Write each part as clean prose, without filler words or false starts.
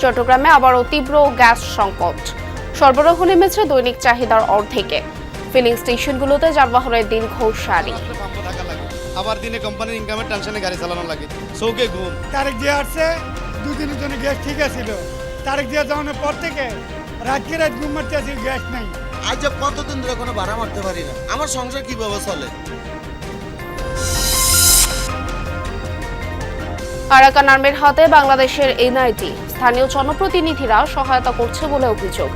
চট্টগ্রামে আবারও তীব্র গ্যাস সংকট, সরবরাহ নেমেছে দৈনিক চাহিদার অর্ধেকে। ফিলিং স্টেশনগুলোতে যানবাহনের দীর্ঘ সারি। আবার দিনে কোম্পানির ইনকামের টেনশনে গাড়ি চালানো লাগে, চৌকে ঘুম। তারেক জিয়া আসছে, দুদিনের জন্য গ্যাস ঠিক আছিল। তারেক জিয়া যাওয়ানোর পর থেকে রাত ঘুম মারতে আসি, গ্যাস নাই। আজ কতদিন ধরে কোনো ভাড়া মারতে পারি না, আমার সংসার কিভাবে চলে? আরাকান আর্মির হাতে বাংলাদেশের এনআইটি, স্থানীয় জনপ্রতিনিধিরা সহায়তা করছে বলে অভিযোগ।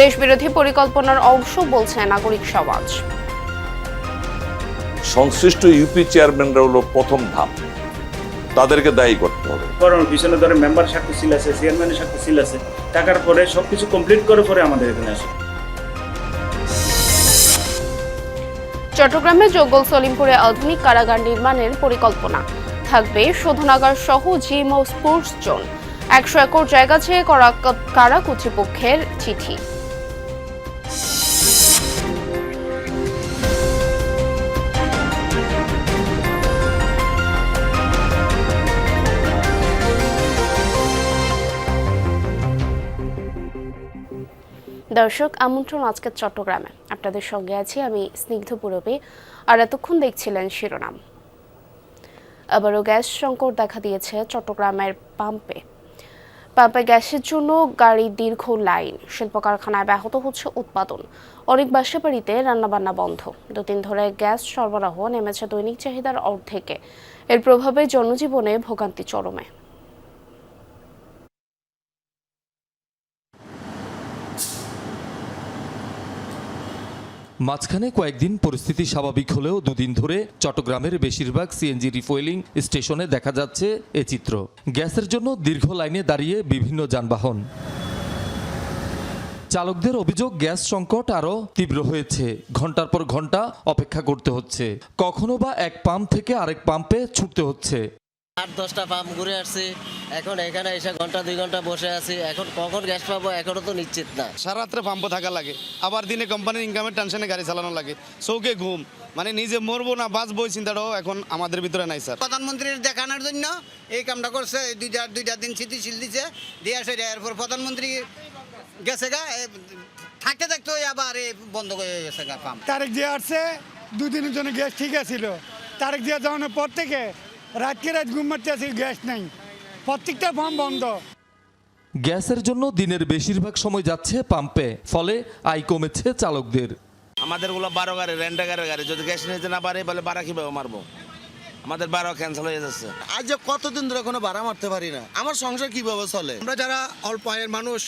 দেশবিরোধী পরিকল্পনার অংশ বলছে নাগরিক সমাজ। সংশ্লিষ্ট ইউপি চেয়ারম্যানরা হলো প্রথম ধাপ, তাদেরকে দায়ী করতে হবে। কারণ পিছনে ধরে মেম্বার স্বাক্ষর সিল আছে, চেয়ারম্যানের স্বাক্ষর সিল আছে, টাকার পরে সবকিছু কমপ্লিট করে পরে আমাদের এখানে আসে। চট্টগ্রামে জঙ্গল সলিমপুরে আধুনিক কারাগার নির্মাণের পরিকল্পনা থাকবে, শোধনাগার সহ জিম ও স্পোর্টস জোন। 100 একর জায়গা চেয়ে কারা কর্তৃপক্ষের চিঠি। দর্শক, আমন্ত্রণ আজকের চট্টগ্রামে। আপনাদের সঙ্গে আছি আমি স্নিগ্ধ পুরবী, আর এতক্ষণ দেখছিলেন শিরোনাম। আবারও গ্যাস সংকট দেখা দিয়েছে চট্টগ্রামের পাম্পে গ্যাসের জন্য গাড়ির দীর্ঘ লাইন। শিল্প কারখানায় ব্যাহত হচ্ছে উৎপাদন, অনেক বাসাবাড়িতে রান্নাবান্না বন্ধ। দুদিন ধরে গ্যাস সরবরাহ নেমেছে দৈনিক চাহিদার অর্ধেকে। এর প্রভাবে জনজীবনে ভোগান্তি চরমে। মাঝখানে কয়েকদিন পরিস্থিতি স্বাভাবিক হলেও দুদিন ধরে চট্টগ্রামের বেশিরভাগ সিএনজি রিফুয়েলিং স্টেশনে দেখা যাচ্ছে এ চিত্র। গ্যাসের জন্য দীর্ঘ লাইনে দাঁড়িয়ে বিভিন্ন যানবাহন। চালকদের অভিযোগ, গ্যাস সংকট আরও তীব্র হয়েছে। ঘন্টার পর ঘন্টা অপেক্ষা করতে হচ্ছে, কখনো বা এক পাম্প থেকে আরেক পাম্পে ছুটতে হচ্ছে। 8-10টা পাম্প ঘুরে আসছি, এখন এখানে এসে ঘন্টা 2 ঘন্টা বসে আছি। এখন কখন গ্যাস পাবো এখনো তো নিশ্চিত না। সারা রাত্রে পাম্পে থাকা লাগে, আবার দিনে কোম্পানির ইনকামের টেনশনে গাড়ি চালানো লাগে, চৌকে ঘুম। মানে নিজে মরবো না বাঁচবো এই চিন্তাটাও এখন আমাদের ভিতরে নাই স্যার। প্রধানমন্ত্রীর দেখানোর জন্য এই কামটা করছে, দুইটা দিন স্থিতিশীল দিছে, দিয়ে আসে। এরপর প্রধানমন্ত্রী গেছে গা, থাকতে থাকতে আবার বন্ধ হয়ে গেছে গা পাম্প। তারেক জিয়া আসছে, দুদিনের জন্য গ্যাস ঠিক আছিল। তারেক জিয়া যাওয়ানোর পর থেকে রাত ঘুম মারতে আসি, গ্যাস নাই। প্রত্যেকটা পাম্প বন্ধ। গ্যাসের জন্য দিনের বেশিরভাগ সময় যাচ্ছে পাম্পে, ফলে আয় কমেছে চালকদের। আমাদের গুলো 12 গাড়ি, রেন্টা গাড়ি, যদি গ্যাস নিতে না পারে বলে ভাড়া কিভাবে মারবো? আমাদের ভাড়া ক্যান্সেল হয়ে যাচ্ছে। আজ কতদিন ধরে কোনো ভাড়া মারতে পারি না, আমার সংসার কিভাবে চলে? আমরা যারা অল্প আয়ের মানুষ,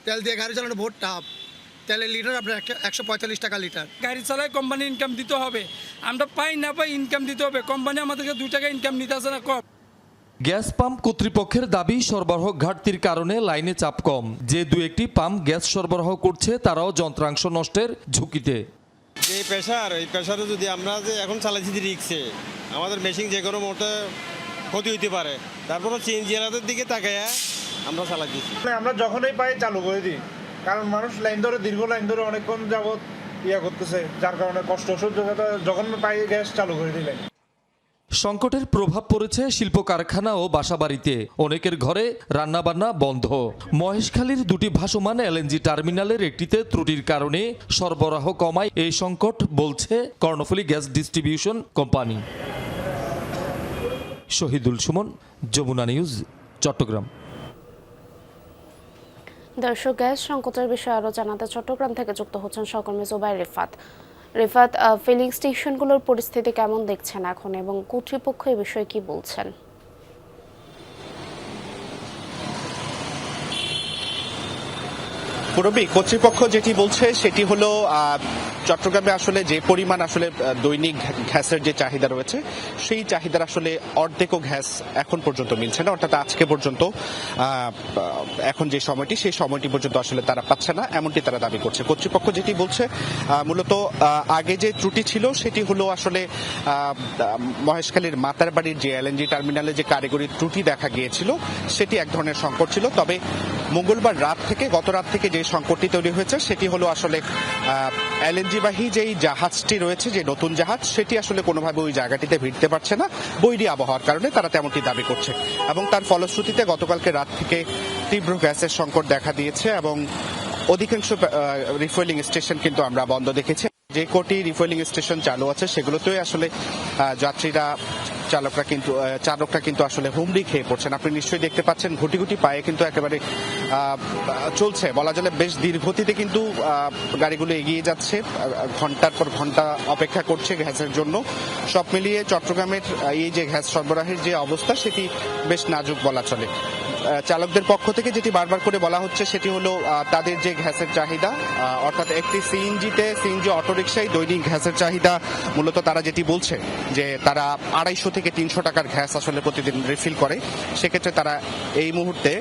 তেল দিয়ে গাড়ি চালানো বহুত টাফ। তেলের লিটার আপনার 145 টাকা লিটার। গাড়ি চালায় কোম্পানি ইনকাম দিতে হবে, আমরা পাই না পাই ইনকাম দিতে হবে। কোম্পানি আমাদেরকে 2 টাকা ইনকাম নিতে আসে না, কম। গ্যাস পাম্প কর্তৃপক্ষের দাবি, সরবরাহ ঘাটতির কারণে লাইনে চাপ কম। যে 2-1টি পাম্প গ্যাস সরবরাহ করছে তারাও যন্ত্রাংশ নষ্টের ঝুঁকিতে। এই প্রেশারে যদি আমরা যে এখন চালাচ্ছি রিক্সে, আমাদের মেশিন যে কোনো মুহূর্তে ক্ষতি হইতে পারে। তারপরে সিএনজিওয়ালাদের দিকে তাকায় আমরা চালাচ্ছি। আমরা যখনই পাই চালু করে দিই, কারণ মানুষ লাইন ধরে, দীর্ঘ লাইন ধরে অনেকক্ষণ যাবৎ করতেছে, যার কারণে কষ্ট সহ্য করতে যখন পাই গ্যাস চালু করে দিলেন। সংকটের প্রভাব পড়েছে শিল্প কারখানা ও বাসাবাড়িতে, অনেকের ঘরে রান্নাবান্না বন্ধ। মহেশখালীর 2টি ভাসমান এলএনজি টার্মিনালের একটিতে ত্রুটির কারণে সরবরাহ কমায় এই সংকট, বলছে Karnaphuli gas distribution company. Shahidul Sumon, Jamuna news, Chattogram. দর্শক, গ্যাস সংকটের বিষয়ে আরও জানাতে চট্টগ্রাম থেকে যুক্ত হচ্ছেন সহকর্মী জুবাইর রিফাত। ফিলিং স্টেশনগুলোর পরিস্থিতি কেমন দেখছেন এখন, এবং কর্তৃপক্ষ এই বিষয়ে কি বলছেন? পুরবী, কর্তৃপক্ষ যেটি বলছে সেটি হলো চট্টগ্রামে আসলে যে পরিমাণ আসলে দৈনিক গ্যাসের যে চাহিদা রয়েছে, সেই চাহিদার আসলে অর্ধেকও গ্যাস এখন পর্যন্ত মিলছে না। অর্থাৎ আজকে পর্যন্ত এখন যে সময়টি, সেই সময়টি পর্যন্ত আসলে তারা পাচ্ছে না, এমনটি তারা দাবি করছে। কর্তৃপক্ষ যেটি বলছে, মূলত আগে যে ত্রুটি ছিল সেটি হলো আসলে মহেশখালীর মাতারবাড়ির যে এলএনজি টার্মিনালে যে কারিগরি ত্রুটি দেখা গিয়েছিল, সেটি এক ধরনের সংকট ছিল। তবে মঙ্গলবার গত রাত থেকে যে সংকটটি তৈরি হয়েছে সেটি হলো আসলে এলএনজি এলএনজিবাহী যেই জাহাজটি রয়েছে, যে নতুন জাহাজ, সেটি আসলে কোনোভাবে ওই জায়গাটিতে ভিড়তে পারছে না বৈরী আবহাওয়ার কারণে, তারা তেমনটি দাবি করছে। এবং তার ফলশ্রুতিতে গতকালকে রাত থেকে তীব্র গ্যাসের সংকট দেখা দিয়েছে এবং অধিকাংশ রিফুয়েলিং স্টেশন কিন্তু আমরা বন্ধ দেখেছি। যে কটি রিফুয়েলিং স্টেশন চালু আছে সেগুলোতেই আসলে যাত্রীরা চালকরা কিন্তু আসলে হুমড়ি খেয়ে পড়ছেন। আপনি নিশ্চয়ই দেখতে পাচ্ছেন গুটি গুটি পায়ে কিন্তু একেবারে চলছে, বলা চলে বেশ ধীরগতিতে কিন্তু গাড়িগুলো এগিয়ে যাচ্ছে, ঘন্টার পর ঘন্টা অপেক্ষা করছে গ্যাসের জন্য। সব মিলিয়ে চট্টগ্রামের এই যে গ্যাস সরবরাহের যে অবস্থা সেটি বেশ নাজুক বলা চলে। চালকদের পক্ষ থেকে যেটি বারবার করে বলা হচ্ছে সেটি হলো তাদের যে গ্যাসের চাহিদা, অর্থাৎ একটি সিএনজি অটোরিকশায় দৈনিক গ্যাসের চাহিদা মূলত তারা যেটি বলছে যে তারা 250 থেকে 300 টাকার গ্যাস আসলে প্রতিদিন রিফিল করে। সেক্ষেত্রে তারা এই মুহূর্তে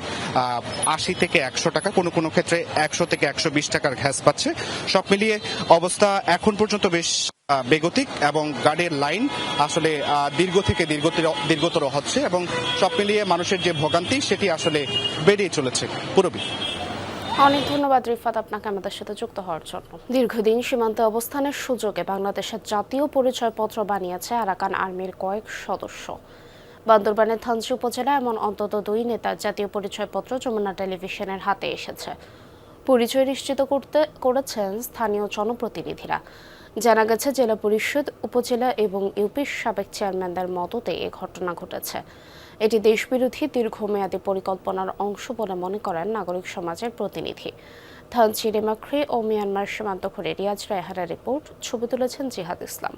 80 থেকে 100 টাকা, কোনো কোনো ক্ষেত্রে 100 থেকে 120 টাকার গ্যাস পাচ্ছে। সব মিলিয়ে অবস্থা এখন পর্যন্ত বেশ বেগতিক এবং গাড়ির লাইন আসলে দীর্ঘ থেকে দীর্ঘতর হচ্ছে এবং সব মিলিয়ে মানুষের যে ভোগান্তি সেটি আসলে বেড়েই চলেছে। পুরবী, অনেক ধন্যবাদ রিফাত আপনাকে আমাদের সাথে যুক্ত হওয়ার জন্য। দীর্ঘদিন সীমান্তে অবস্থানের সুযোগে বাংলাদেশের জাতীয় পরিচয়পত্র বানিয়েছে আরাকান আর্মির কয়েক সদস্য। বান্দরবানের থানচি উপজেলায় এমন অন্তত 2 নেতার জাতীয় পরিচয়পত্র যমুনা টেলিভিশনের হাতে এসেছে। পরিচয় নিশ্চিত করেছেন স্থানীয় জনপ্রতিনিধিরা। জানা গেছে জেলা পরিষদ, উপজেলা এবং ইউপির সাবেক চেয়ারম্যানদের মদতে এ ঘটনা ঘটেছে। এটি দেশবিরোধী দীর্ঘমেয়াদী পরিকল্পনার অংশ বলে মনে করেন নাগরিক সমাজের প্রতিনিধি। থানচি, রেমাক্রি ও মিয়ানমার সীমান্ত ঘুরে রিয়াজ রায়হানের রিপোর্ট, ছবি তুলেছেন জিহাদ ইসলাম।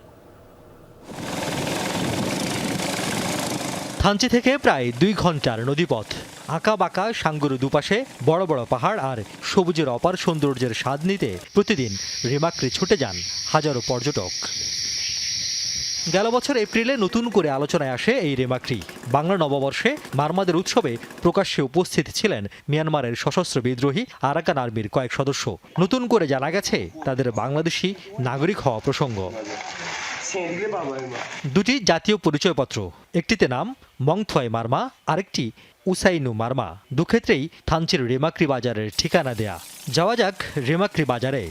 থানচি থেকে প্রায় 2 ঘন্টার নদীপথ, আঁকা বাঁকা সাঙ্গুরু দুপাশে বড় বড় পাহাড় আর সবুজের অপার সৌন্দর্যের স্বাদ নিতে প্রতিদিন রেমাক্রি ছুটে যান হাজারো পর্যটক। গেল বছর এপ্রিলে নতুন করে আলোচনায় আসে এই রেমাক্রি। বাংলা নববর্ষে মারমাদের উৎসবে প্রকাশ্যে উপস্থিত ছিলেন মিয়ানমারের সশস্ত্র বিদ্রোহী আরাকান আর্মির কয়েক সদস্য। নতুন করে জানা গেছে তাদের বাংলাদেশি নাগরিক হওয়া প্রসঙ্গ। 2টি জাতীয় পরিচয়পত্র, একটিতে নাম মংথয় মারমা, আরেকটি উসাইনু মারমা। দুক্ষেত্রেই থানচির রেমাক্রি বাজারের ঠিকানা দেয়া। যাওয়া যাক রেমাক্রি বাজারে।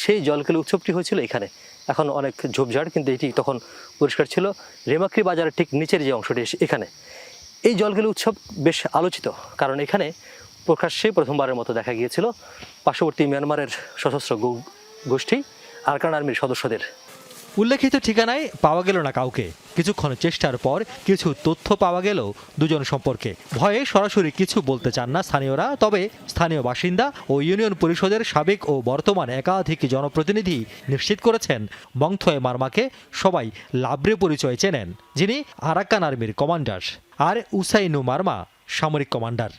সেই জলকেলি উৎসবটি হয়েছিল এখানে, এখন অনেক ঝোপঝাড়, কিন্তু এটি তখন পরিষ্কার ছিল। রেমাক্রি বাজারের ঠিক নিচের যে অংশটি এখানে, এই জলকেলি উৎসব বেশ আলোচিত, কারণ এখানে প্রকাশ্যে প্রথমবারের মতো দেখা গিয়েছিল পার্শ্ববর্তী মিয়ানমারের সশস্ত্র গোষ্ঠী আরাকান আর্মির সদস্যদের। উল্লেখিত ঠিকানায় পাওয়া গেল না কাউকে। কিছুক্ষণ চেষ্টার পর কিছু তথ্য পাওয়া গেল দুজন সম্পর্কে। ভয়ে সরাসরি কিছু বলতে চান না স্থানীয়রা, তবে স্থানীয় বাসিন্দা ও ইউনিয়ন পরিষদের সাবেক ও বর্তমান একাধিক জনপ্রতিনিধি নিশ্চিত করেছেন মংথয় মারমাকে সবাই লাব্রে পরিচয় চেনেন, যিনি আরাকান আর্মির কমান্ডার, আর উসাইনু মারমা সামরিক কমান্ডার।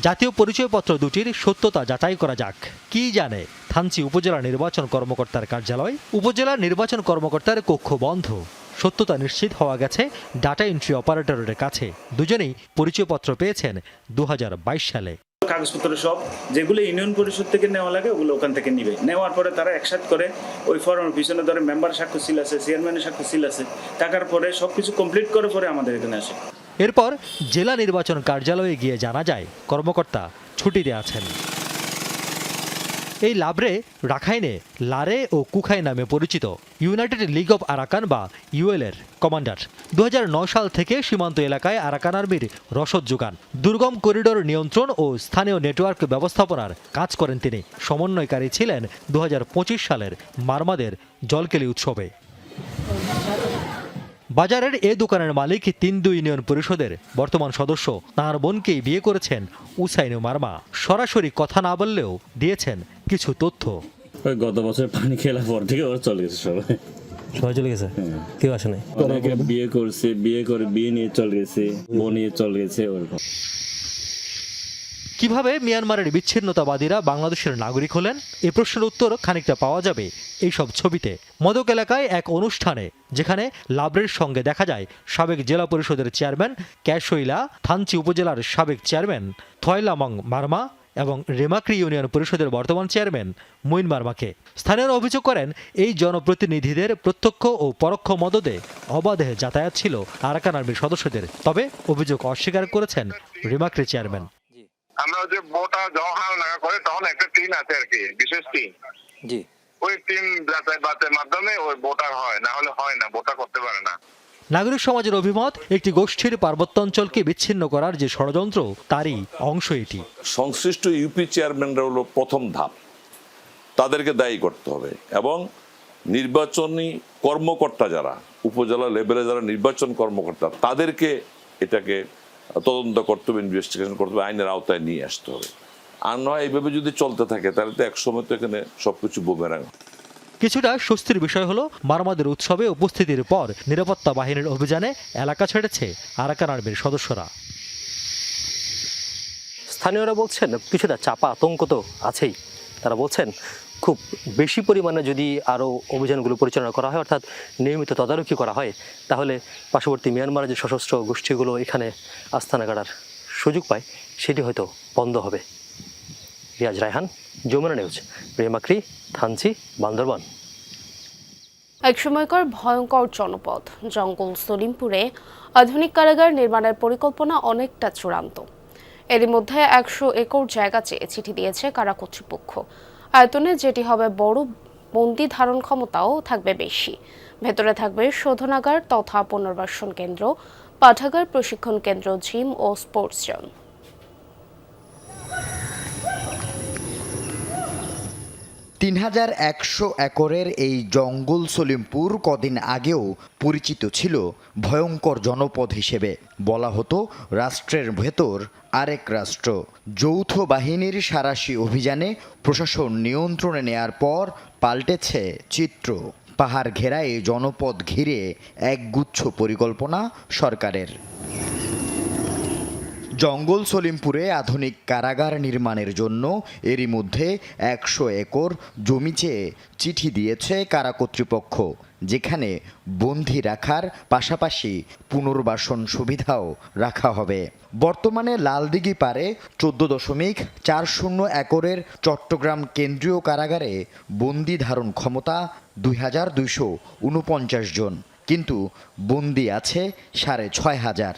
জাতীয় পরিচয়পত্র দুটির সত্যতা যাচাই করা যাক। কি জানে থানচি উপজেলা নির্বাচন কর্মকর্তার কার্যালয়? উপজেলা নির্বাচন কর্মকর্তার কক্ষ বন্ধ। সত্যতা নিশ্চিত হওয়া গেছে ডাটা এন্ট্রি অপারেটরের কাছে। দুজনেই পরিচয়পত্র পেয়েছেন 2022 সালে। কাগজপত্র সব যেগুলো ইউনিয়ন পরিষদ থেকে নেওয়া লাগে ওগুলো ওখান থেকে নিবে। নেওয়ার পরে তারা একসাথে করে ওই ফর্মের পিছনে ধরে মেম্বার সাক্ষ্য সিল আছে, চেয়ারম্যানের সাক্ষ্য সিল আছে, টাকার পরে সবকিছু কমপ্লিট করে পরে আমাদের এখানে আসে। এরপর জেলা নির্বাচন কার্যালয়ে গিয়ে জানা যায় কর্মকর্তা ছুটিতে আছেন। এই লাব্রে রাখাইনে লারে ও কুখাই নামে পরিচিত ইউনাইটেড লিগ অব আরাকান বা ইউএল এর কমান্ডার। 2009 সাল থেকে সীমান্ত এলাকায় আরাকান আর্মির রসদ যোগান, দুর্গম করিডোর নিয়ন্ত্রণ ও স্থানীয় নেটওয়ার্ক ব্যবস্থাপনার কাজ করেন তিনি। সমন্বয়কারী ছিলেন 2025 সালের মারমাদের জলকেলি উৎসবে। বাজারের এ দোকানের মালিক 3 ইউনিয়ন পরিষদের বর্তমান সদস্য। তাঁর বোনকেই বিয়ে করেছেন উসাইনু মারমা। সরাসরি কথা না বললেও দিয়েছেন কিছু তথ্য। গত বছর পানি খেলার পর থেকে ওরা চলে গেছে, সবাই চলে গেছে, কেউ আসে নাই। বিয়ে করছে, বিয়ে নিয়ে চলে গেছে, বোন নিয়ে চলে গেছে। কিভাবে মিয়ানমারের বিচ্ছিন্নতাবাদীরা বাংলাদেশের নাগরিক হলেন, এ প্রশ্নের উত্তর খানিকটা পাওয়া যাবে এইসব ছবিতে। মদক এলাকায় এক অনুষ্ঠানে যেখানে লাব্রের সঙ্গে দেখা যায় সাবেক জেলা পরিষদের চেয়ারম্যান ক্যাশইলা, থানচি উপজেলার সাবেক চেয়ারম্যান থয়লামং মারমা এবং রেমাক্রি ইউনিয়ন পরিষদের বর্তমান চেয়ারম্যান মুইন মারমাকে। স্থানীয়রা অভিযোগ করেন এই জনপ্রতিনিধিদের প্রত্যক্ষ ও পরোক্ষ মদদে অবাধে যাতায়াত ছিল আরাকান আর্মির সদস্যদের। তবে অভিযোগ অস্বীকার করেছেন রেমাক্রি চেয়ারম্যান। আমরা যে বোটা যখন হালনাগা করে তখন একটা টিম আছে আর কি, বিশেষ টিম। জি, ওই টিম বাতের মাধ্যমে ওই বোটা হয়, না হলে হয় না, বোটা করতে পারে না। নাগরিক সমাজের অভিমত, একটি গোষ্ঠীর পার্বত্য অঞ্চলকে বিচ্ছিন্ন করার যে ষড়যন্ত্র তারই অংশ এটি। সংশ্লিষ্ট ইউপি চেয়ারম্যানরা হলো প্রথম ধাপ, তাদেরকে দায়ী করতে হবে এবং নির্বাচনী কর্মকর্তা যারা উপজেলা লেভেলে যারা নির্বাচন কর্মকর্তা তাদেরকে এটাকে তদন্ত করতে হবে, ইনভেস্টিগেশন করতে হবে, আইনের আওতায় নিয়ে আসতে হবে। আর নয় এইভাবে যদি চলতে থাকে তাহলে তো একসময় তো এখানে সবকিছু বুমেরাং। কিছুটা স্বস্তির বিষয় হলো মারমাদের উৎসবে উপস্থিতির পর নিরাপত্তা বাহিনীর অভিযানে এলাকা ছেড়েছে আরাকান আর্মির সদস্যরা। স্থানীয়রা বলছেন কিছুটা চাপা আতঙ্ক তো আছেই। তারা বলছেন খুব বেশি পরিমাণে যদি আরও অভিযানগুলো পরিচালনা করা হয়, অর্থাৎ নিয়মিত তদারকি করা হয়, তাহলে পার্শ্ববর্তী মিয়ানমারের যে সশস্ত্র গোষ্ঠীগুলো এখানে আস্তানা গাড়ার সুযোগ পায় সেটি হয়তো বন্ধ হবে। রিয়াজ রায়হান, যমুনা নিউজ, রেমাক্রি, থানচি, বান্দরবান। এক সময়কার ভয়ঙ্কর জনপদ জঙ্গল সলিমপুরে আধুনিক কারাগার নির্মাণের পরিকল্পনা অনেকটা চূড়ান্ত। এরই মধ্যে 100 একর জায়গা চেয়ে চিঠি দিয়েছে কারা কর্তৃপক্ষ। আয়তনে যেটি হবে বড়, বন্দি ধারণ ক্ষমতাও থাকবে বেশি। ভেতরে থাকবে শোধনাগার তথা পুনর্বাসন কেন্দ্র, পাঠাগার, প্রশিক্ষণ কেন্দ্র, জিম ও স্পোর্টস জোন। 3100 একরের এই জঙ্গল সলিমপুর কদিন আগেও পরিচিত ছিল ভয়ঙ্কর জনপদ হিসেবে। বলা হতো রাষ্ট্রের ভেতর আরেক রাষ্ট্র। যৌথ বাহিনীর সাঁড়াশি অভিযানে প্রশাসন নিয়ন্ত্রণে নেয়ার পর পাল্টেছে চিত্র। পাহাড় ঘেরা এই জনপদ ঘিরে একগুচ্ছ পরিকল্পনা সরকারের। জঙ্গল সলিমপুরে আধুনিক কারাগার নির্মাণের জন্য এরই মধ্যে 100 একর জমি চেয়ে চিঠি দিয়েছে কারা কর্তৃপক্ষ, যেখানে বন্দি রাখার পাশাপাশি পুনর্বাসন সুবিধাও রাখা হবে। বর্তমানে লালদিঘি পারে 14.40 একরের চট্টগ্রাম কেন্দ্রীয় কারাগারে বন্দি ধারণ ক্ষমতা 2249 জন, কিন্তু বন্দি আছে 6500।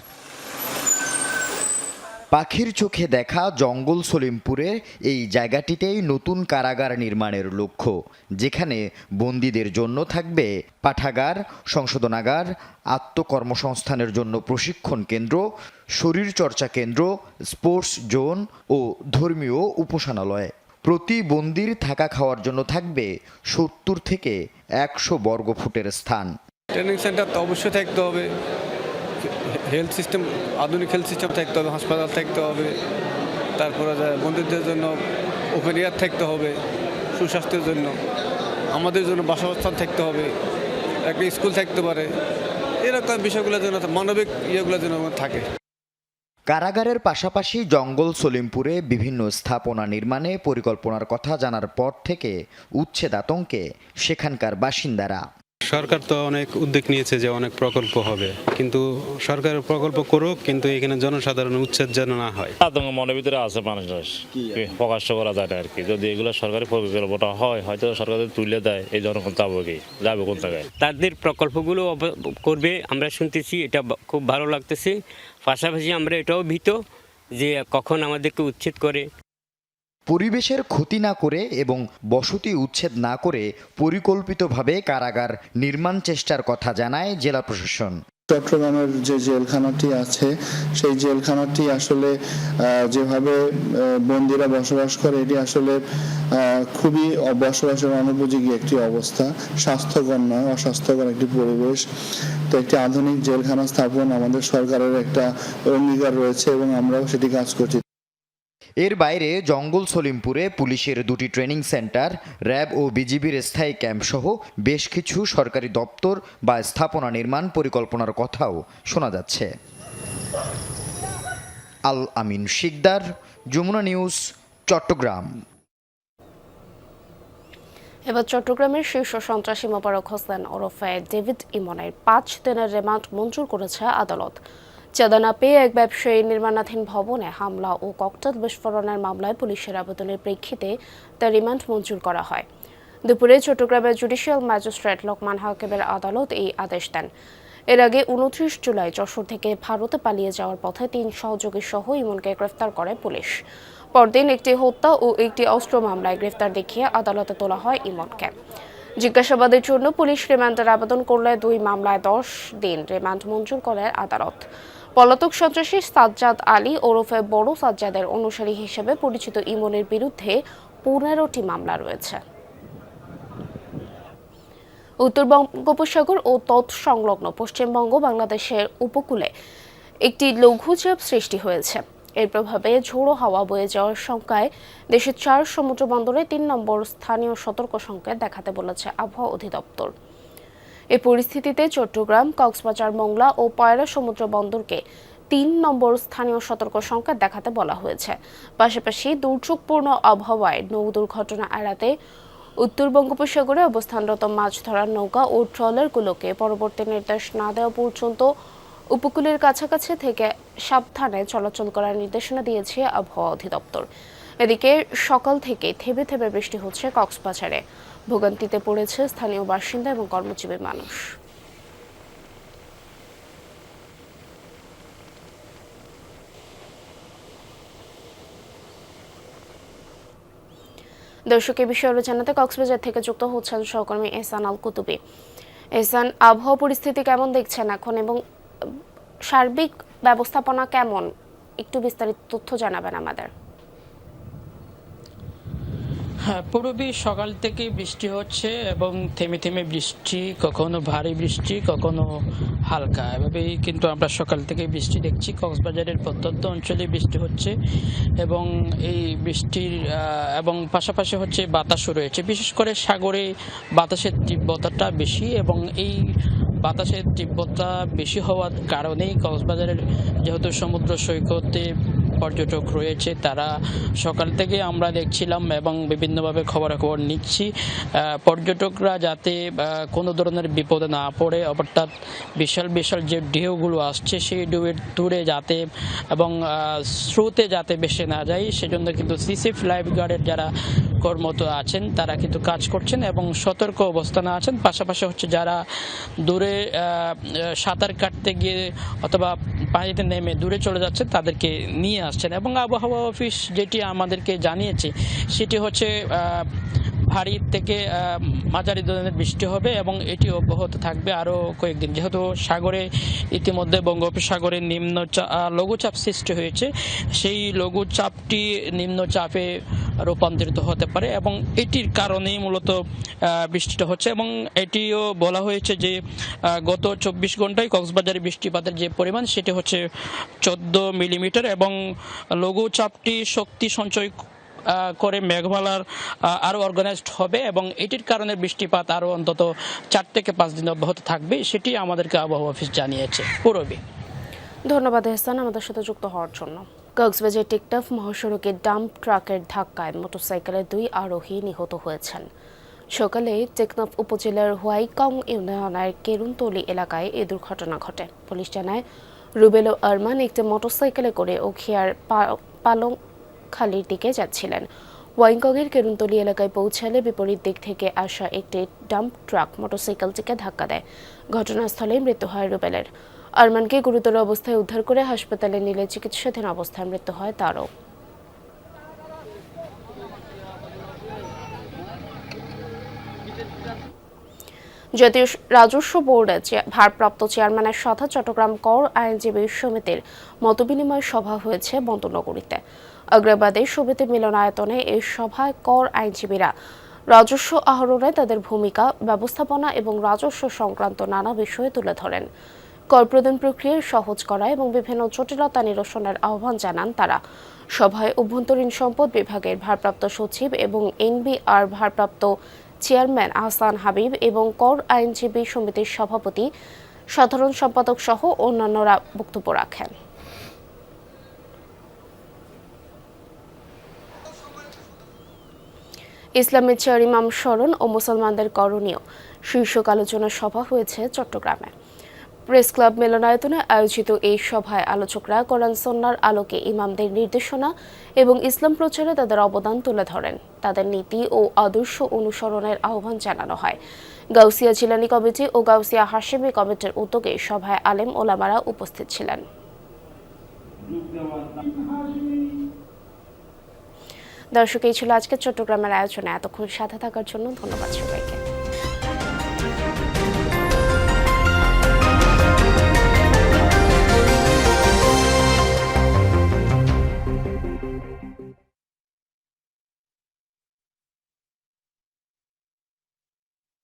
পাখির চোখে দেখা জঙ্গল সলিমপুরের এই জায়গাটিতেই নতুন কারাগার নির্মাণের লক্ষ্য, যেখানে বন্দীদের জন্য থাকবে পাঠাগার, সংশোধনাগার, আত্মকর্মসংস্থানের জন্য প্রশিক্ষণ কেন্দ্র, শরীরচর্চা কেন্দ্র, স্পোর্টস জোন ও ধর্মীয় উপাসনালয়। প্রতি বন্দির থাকা খাওয়ার জন্য থাকবে 70 থেকে 100 বর্গফুটের স্থান। ট্রেনিং সেন্টার তো অবশ্যই থাকতে হবে, হেলথ সিস্টেম, আধুনিক হেলথ সিস্টেম থাকতে হবে, হাসপাতাল থাকতে হবে, তারপরে বন্ধুদের জন্য ওপেন এয়ার থাকতে হবে, সুস্বাস্থ্যের জন্য আমাদের জন্য বাসস্থান থাকতে হবে, একটা স্কুল থাকতে পারে, এরকম বিষয়গুলোর জন্য মানবিক ইয়েগুলোর জন্য থাকে। কারাগারের পাশাপাশি জঙ্গল সলিমপুরে বিভিন্ন স্থাপনা নির্মাণে পরিকল্পনার কথা জানার পর থেকে উচ্ছেদ আতঙ্কে সেখানকার বাসিন্দারা। সরকার তো অনেক উদ্যোগ নিয়েছে যে অনেক প্রকল্প হবে, কিন্তু সরকার প্রকল্প করুক, কিন্তু এখানে জনসাধারণ উচ্ছেদ যেন না হয়। আতঙ্ক মনের ভিতরে আছে, মানুষ প্রকাশ করা যায় না আর কি। যদি এগুলো সরকারি প্রকল্পটা হয়, হয়তো সরকার তুলে দেয়, এই জনগণ যাবে কোন জায়গায়। তাদের প্রকল্পগুলো করবে আমরা শুনতেছি, এটা খুব ভালো লাগতেছে। পাশাপাশি আমরা এটাও ভীত যে কখন আমাদেরকে উচ্ছেদ করে। পরিবেশের ক্ষতি না করে এবং বসতি উচ্ছেদ না করে পরিকল্পিতভাবে কারাগার নির্মাণ চেষ্টার কথা জানায় জেলা প্রশাসন। চট্টগ্রামের যে জেলখানাটি আছে সেই জেলখানাটি আসলে যেভাবে বন্দীরা বসবাস করে এটি আসলে খুবই বসবাসের অনুপযোগী একটি অবস্থা, স্বাস্থ্যকর নয়, অস্বাস্থ্যকর একটি পরিবেশ। তো একটি আধুনিক জেলখানা স্থাপন আমাদের সরকারের একটা অঙ্গীকার রয়েছে এবং আমরাও সেটি কাজ করছি। এর বাইরে জঙ্গল সলিমপুরে পুলিশের 2টি ট্রেনিং সেন্টার, র্যাব ও বিজিবির স্থায়ী ক্যাম্পসহ বেশ কিছু সরকারি দপ্তর বা স্থাপনা নির্মাণ পরিকল্পনার কথাও শোনা যাচ্ছে। আল আমিন শিকদার, যমুনা নিউজ, চট্টগ্রাম। এবার চট্টগ্রামের শীর্ষ সন্ত্রাসী মোবারক হোসেন ওরফে ডেভিড ইমনের 5 দিনের রিমান্ড মঞ্জুর করেছে আদালত। চাঁদা না পেয়ে এক ব্যবসায়ী নির্মাণাধীন ভবনে হামলা ও ককটেল বিস্ফোরণের মামলায় পুলিশের আবেদনের প্রেক্ষিতে তার রিমান্ড মঞ্জুর করা হয়। দুপুরে চট্টগ্রামের জুডিশিয়াল ম্যাজিস্ট্রেট লোকমান হাকিমের আদালত এই আদেশ দেন। এর আগে 29 জুলাই যশোর থেকে ভারতে পালিয়ে যাওয়ার পথে 3 সহযোগী সহ ইমনকে গ্রেফতার করে পুলিশ। পরদিন একটি হত্যা ও একটি অস্ত্র মামলায় গ্রেফতার দেখিয়ে আদালতে তোলা হয় ইমনকে। জিজ্ঞাসাবাদের জন্য পুলিশ রিমান্ডের আবেদন করলে 2 মামলায় 10 দিন রিমান্ড মঞ্জুর করে আদালত। পলাতক সন্ত্রাসী সাজ্জাদ আলী ওরফে বড় সাজ্জাদের অনুসারী হিসেবে পরিচিত ইমনের বিরুদ্ধে 15টি মামলা রয়েছে। উত্তর বঙ্গোপসাগর ও তৎসংলগ্ন পশ্চিমবঙ্গ বাংলাদেশের উপকূলে একটি লঘুচাপ সৃষ্টি হয়েছে। এর প্রভাবে ঝোড়ো হাওয়া বয়ে যাওয়ার শঙ্কায় দেশের 4 সমুদ্র বন্দরে 3 নম্বর স্থানীয় সতর্ক সংকেত দেখাতে বলেছে আবহাওয়া অধিদপ্তর। এই পরিস্থিতিতে চট্টগ্রাম, কক্সবাজার, মোংলা ও পায়রা সমুদ্র বন্দরকে 3 নম্বর স্থানীয় সতর্ক সংকেত দেখাতে বলা হয়েছে। পাশাপাশি দুর্যোগপূর্ণ আবহাওয়ায় নৌ দুর্ঘটনা এড়াতে উত্তর বঙ্গোপসাগরে অবস্থানরত মাছ ধরার নৌকা ও ট্রলারগুলোকে পরবর্তী নির্দেশ না দেওয়া পর্যন্ত উপকূলের কাছাকাছি থেকে সাবধানে চলাচল করার নির্দেশনা দিয়েছে আবহাওয়া অধিদপ্তর। এদিকে সকাল থেকে থেমে থেমে বৃষ্টি হচ্ছে কক্সবাজারে। ভোগান্তিতে পড়েছে স্থানীয় বাসিন্দা এবং কর্মজীবী মানুষ। দর্শক, এই বিষয়ে আরো জানাতে কক্সবাজার থেকে যুক্ত হচ্ছেন সহকর্মী এহসান আল কুতুবী। এহসান, আবহাওয়া পরিস্থিতি কেমন দেখছেন এখন এবং সার্বিক ব্যবস্থাপনা কেমন, একটু বিস্তারিত তথ্য জানাবেন আমাদের। হ্যাঁ, পূর্বে সকাল থেকে বৃষ্টি হচ্ছে এবং থেমে থেমে বৃষ্টি, কখনো ভারী বৃষ্টি, কখনো হালকা, এভাবেই কিন্তু আমরা সকাল থেকে বৃষ্টি দেখছি। কক্সবাজারের প্রত্যন্ত অঞ্চলে বৃষ্টি হচ্ছে এবং এই বৃষ্টির এবং পাশাপাশি হচ্ছে বাতাসও রয়েছে। বিশেষ করে সাগরে বাতাসের তীব্রতাটা বেশি এবং এই বাতাসের তীব্রতা বেশি হওয়ার কারণেই কক্সবাজারের যেহেতু সমুদ্র সৈকতে পর্যটক রয়েছে, তারা সকাল থেকে আমরা দেখছিলাম এবং বিভিন্নভাবে খবরাখবর নিচ্ছি পর্যটকরা যাতে কোনো ধরনের বিপদে না পড়ে, অর্থাৎ বিশাল বিশাল যে ঢেউগুলো আসছে সেই ঢেউয়ের দূরে যাতে এবং স্রোতে যাতে ভেসে না যায়, সেজন্য কিন্তু সিসিএফ লাইফগার্ডের যারা কর্মরত আছেন তারা কিন্তু কাজ করছেন এবং সতর্ক অবস্থানে আছেন। পাশাপাশি হচ্ছে যারা দূরে সাঁতার কাটতে গিয়ে অথবা পানিতে নেমে দূরে চলে যাচ্ছে তাদেরকে নিয়ে আসছেন। এবং আবহাওয়া অফিস যেটি আমাদেরকে জানিয়েছে সেটি হচ্ছে ভারী থেকে মাঝারি ধরনের বৃষ্টি হবে এবং এটি অব্যাহত থাকবে আরও কয়েকদিন। যেহেতু সাগরে ইতিমধ্যে বঙ্গোপসাগরে লঘুচাপ সৃষ্টি হয়েছে, সেই লঘুচাপটি নিম্নচাপে রূপান্তরিত হতে পারে এবং এটির কারণেই মূলত বৃষ্টিটা হচ্ছে। এবং এটিও বলা হয়েছে যে গত 24 ঘন্টায় কক্সবাজারে বৃষ্টিপাতের যে পরিমাণ সেটি হচ্ছে 14 মিলিমিটার এবং লঘুচাপটি শক্তি সঞ্চয় করে মেঘমালার আরও অর্গানাইজড হবে এবং এটির কারণে বৃষ্টিপাত আরও অন্তত 4 থেকে 5 দিন অব্যাহত থাকবে, সেটি আমাদেরকে আবহাওয়া অফিস জানিয়েছে। পূরবী, ধন্যবাদ এহসান আমাদের সাথে যুক্ত হওয়ার জন্য। কক্সবাজার টেকনাফ মহাসড়কে ডাম্প ট্রাকের ধাক্কায় মোটরসাইকেলের 2 আরোহী নিহত হয়েছেন। সকালে টেকনাফ উপজেলার হোয়াইকং ইউনিয়নের কেরুনতলি এলাকায় এই দুর্ঘটনা ঘটে। পুলিশ জানায় রুবেল ও আরমান একটি মোটরসাইকেলে করে উখিয়ার পালংখালির দিকে যাচ্ছিলেন। ওয়াইকংয়ের কেরুনতলি এলাকায় পৌঁছালে বিপরীত দিক থেকে আসা একটি ডাম্প ট্রাক মোটরসাইকেলটিকে ধাক্কা দেয়। ঘটনাস্থলেই মৃত্যু হয় রুবেলের। আরমানকে গুরুতর অবস্থায় উদ্ধার করে হাসপাতালে নিলে চিকিৎসাধীন অবস্থায় মৃত্যু হয় তারও। জাতীয় রাজস্ব বোর্ডের ভারপ্রাপ্ত চেয়ারম্যানের সাথে চট্টগ্রাম কর আইনজীবী সমিতির মতবিনিময় সভা হয়েছে বন্দরনগরীতে। আগ্রাবাদে সমিতি মিলনায়তনে এই সভায় কর আইনজীবীরা রাজস্ব আহরণে তাদের ভূমিকা, ব্যবস্থাপনা এবং রাজস্ব সংক্রান্ত নানা বিষয়ে তুলে ধরেন। কর প্রদান প্রক্রিয়া সহজ করা এবং বিভিন্ন জটিলতা নিরসনের আহ্বান জানান তারা। সভায় অভ্যন্তরীণ সম্পদ বিভাগের ভারপ্রাপ্ত সচিব এবং এনবিআর ভারপ্রাপ্ত চেয়ারম্যান আহসান হাবিব এবং কর আইনজীবী সমিতির সভাপতি, সাধারণ সম্পাদক সহ অন্যান্যরা বক্তব্য রাখেন। ইসলামের 4 ইমাম স্মরণ ও মুসলমানদের করণীয় শীর্ষক আলোচনা সভা হয়েছে চট্টগ্রামে। প্রেস ক্লাব মিলনায়তনে আয়োজিত এই সভায় আলোচকরা কোরআন সুন্নাহর আলোকে ইমামদের নির্দেশনা এবং ইসলাম প্রচারে তাদের অবদান তুলে ধরেন। তাদের নীতি ও আদর্শ অনুসরণের আহ্বান জানানো হয়। গাউসিয়া জিলানী কমিটি ও গাউসিয়া হাশেমি কমিটির উদ্যোগে সভায় আলেম ওলামারা উপস্থিত ছিলেন। দর্শক, এই ছিল আজকের চট্টগ্রামের আয়োজনে। এতক্ষণ সাথে থাকার জন্য ধন্যবাদ সবাইকে।